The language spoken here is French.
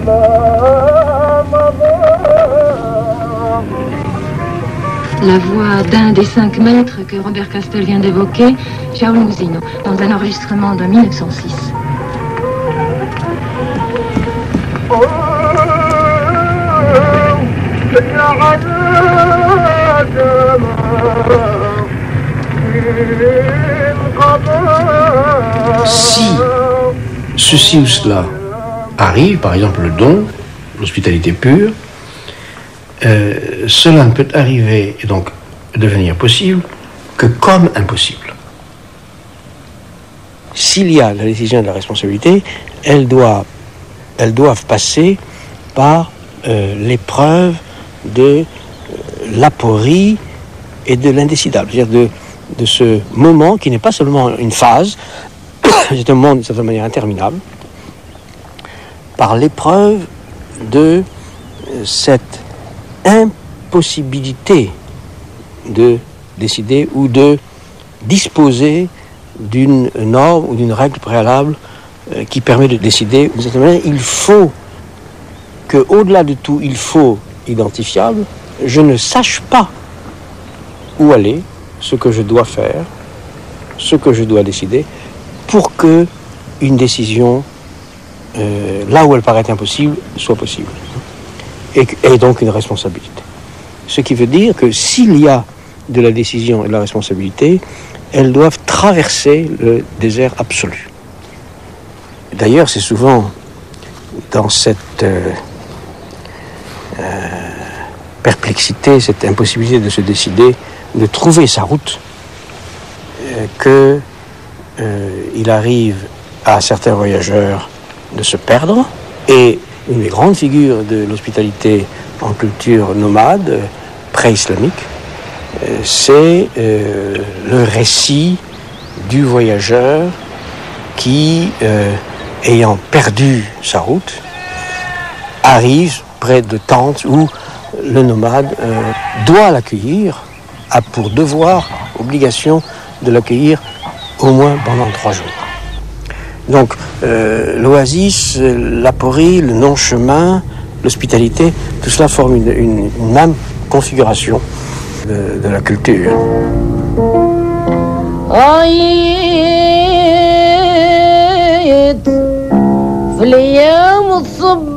La voix d'un des 5 maîtres que Robert Castel vient d'évoquer, Charles Mousino, dans un enregistrement de 1906. Si ceci ou cela arrive, par exemple le don, l'hospitalité pure, cela ne peut arriver et donc devenir possible que comme impossible. S'il y a la décision de la responsabilité, elles doivent passer par l'épreuve de l'aporie et de l'indécidable, c'est-à-dire de ce moment qui n'est pas seulement une phase, c'est un moment de certaine manière interminable, par l'épreuve de cette impossibilité de décider ou de disposer d'une norme ou d'une règle préalable qui permet de décider. De cette manière, il faut que, au-delà de tout, il faut identifiable, je ne sache pas où aller, ce que je dois faire, ce que je dois décider, pour que une décision, là où elle paraît impossible, soit possible. Et donc une responsabilité. Ce qui veut dire que s'il y a de la décision et de la responsabilité, elles doivent traverser le désert absolu. D'ailleurs, c'est souvent dans cette perplexité, cette impossibilité de se décider, de trouver sa route, qu'il arrive à certains voyageurs de se perdre. Et une des grandes figures de l'hospitalité en culture nomade, pré-islamique, c'est le récit du voyageur qui, ayant perdu sa route, arrive près de tentes où le nomade doit l'accueillir, a pour devoir, obligation de l'accueillir au moins pendant 3 jours. Donc l'oasis, l'aporie, le non-chemin, l'hospitalité, tout cela forme une même configuration de la culture. في الأيام الصب